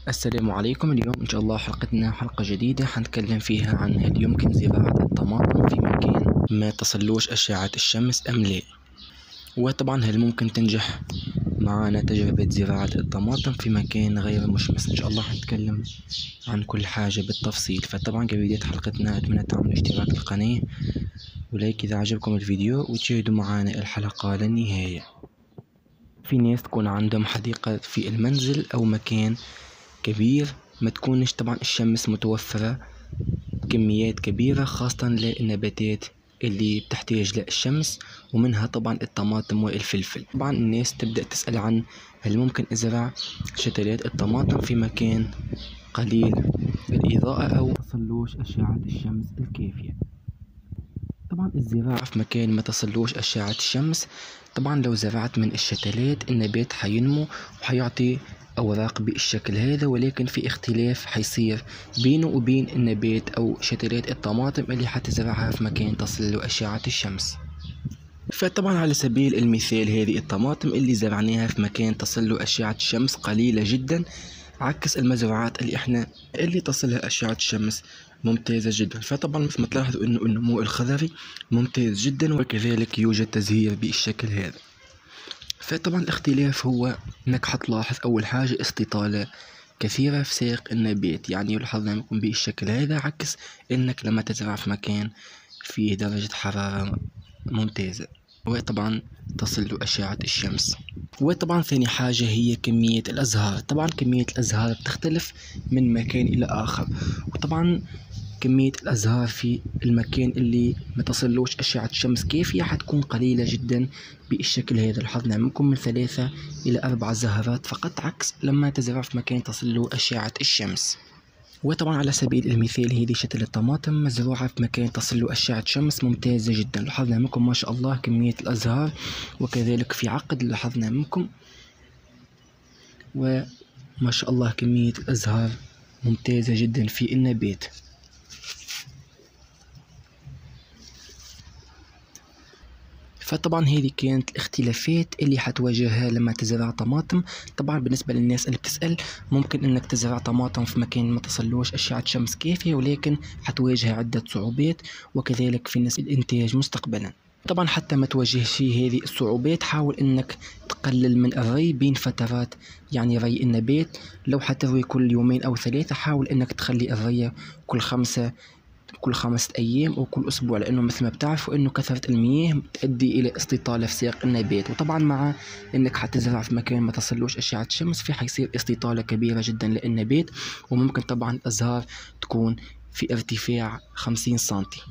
السلام عليكم. اليوم إن شاء الله حلقتنا حلقة جديدة حنتكلم فيها عن هل يمكن زراعة الطماطم في مكان ما تصلوش أشعة الشمس أم لا. وطبعا هل ممكن تنجح معنا تجربة زراعة الطماطم في مكان غير مشمس. إن شاء الله حنتكلم عن كل حاجة بالتفصيل. فطبعا قبل بداية حلقتنا أتمنى تعملوا اشتراك في القناة ولايك إذا عجبكم الفيديو وتشاهدوا معنا الحلقة للنهاية. في ناس تكون عندهم حديقة في المنزل أو مكان كبير ما تكونش طبعا الشمس متوفرة بكميات كبيرة، خاصة للنباتات اللي بتحتاج للشمس ومنها طبعا الطماطم والفلفل. طبعا الناس تبدأ تسأل عن هل ممكن أزرع شتلات الطماطم في مكان قليل الإضاءة أو تصلوش أشعة الشمس الكافية. طبعا الزراعة في مكان ما تصلوش أشعة الشمس، طبعا لو زرعت من الشتلات النبات حينمو وحيعطي أوراق بالشكل هذا، ولكن في اختلاف حيصير بينه وبين النبات أو شتلات الطماطم اللي حتزرعها في مكان تصل أشعة الشمس. فطبعا على سبيل المثال هذه الطماطم اللي زرعناها في مكان تصل أشعة الشمس قليلة جدا، عكس المزروعات اللي تصلها أشعة الشمس ممتازة جدا. فطبعا مثل ما تلاحظوا انه النمو الخضري ممتاز جدا، وكذلك يوجد تزهير بالشكل هذا. فطبعا الاختلاف هو انك حتلاحظ اول حاجة استطالة كثيرة في ساق النبات، يعني يلاحظ يكون بالشكل هذا، عكس انك لما تزرع في مكان فيه درجة حرارة ممتازة وطبعا تصل أشعة الشمس. وطبعا ثاني حاجة هي كمية الأزهار. طبعا كمية الأزهار بتختلف من مكان إلى آخر، وطبعا كمية الأزهار في المكان اللي ما تصلوش أشعة الشمس كافية حتكون قليلة جدا بالشكل هذا. لاحظنا منكم من 3 إلى 4 زهرات فقط، عكس لما تزرع في مكان تصل أشعة الشمس. وطبعا على سبيل المثال هذه شتلة الطماطم مزروعة في مكان تصل أشعة شمس ممتازة جدا. لاحظنا منكم ما شاء الله كمية الأزهار، وكذلك في عقد لاحظنا منكم، وما شاء الله كمية الأزهار ممتازة جدا في النبات. فطبعا هذه كانت الاختلافات اللي حتواجهها لما تزرع طماطم. طبعا بالنسبة للناس اللي بتسأل، ممكن انك تزرع طماطم في مكان ما تصلوش أشعة شمس كافية، ولكن حتواجه عدة صعوبات، وكذلك في نسبة الإنتاج مستقبلا. طبعا حتى ما تواجهش هذه الصعوبات حاول انك تقلل من الري بين فترات، يعني ري النبات لو حتروي كل 2 أو 3 حاول انك تخلي الري كل 5 أيام أو كل أسبوع، لأنه مثل ما بتعرفوا أنه كثرة المياه تؤدي إلى استطالة في ساق النبات. وطبعا مع أنك حتزرع في مكان ما تصلوش أشعة الشمس في حيصير استطالة كبيرة جدا للنبات، وممكن طبعا الأزهار تكون في ارتفاع 50 سنتي.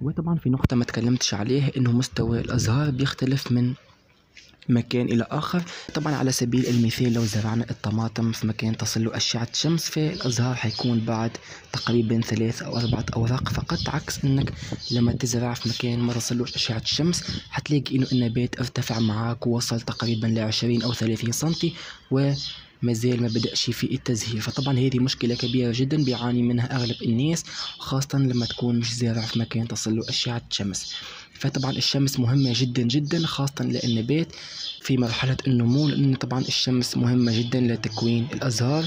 وطبعا في نقطة ما تكلمتش عليها، أنه مستوى الأزهار بيختلف من مكان إلى آخر. طبعا على سبيل المثال لو زرعنا الطماطم في مكان تصل أشعة الشمس فالأزهار حيكون بعد تقريبا 3 أو 4 أوراق فقط، عكس أنك لما تزرع في مكان ما تصلوش أشعة الشمس حتلاقي أنه النبات ارتفع معاك ووصل تقريبا ل20 أو 30 سنتي ومازال ما بدأش في التزهير. فطبعا هذه مشكلة كبيرة جدا بيعاني منها أغلب الناس، خاصة لما تكون مش زارع في مكان تصل أشعة الشمس. فطبعا الشمس مهمة جدا جدا خاصة للنبات في مرحلة النمو، لأن طبعا الشمس مهمة جدا لتكوين الأزهار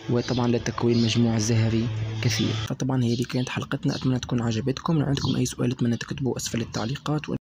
وطبعا لتكوين مجموع زهري كثير. فطبعا هذه كانت حلقتنا، أتمنى تكون عجبتكم. لو عندكم أي سؤال أتمنى تكتبوه أسفل التعليقات.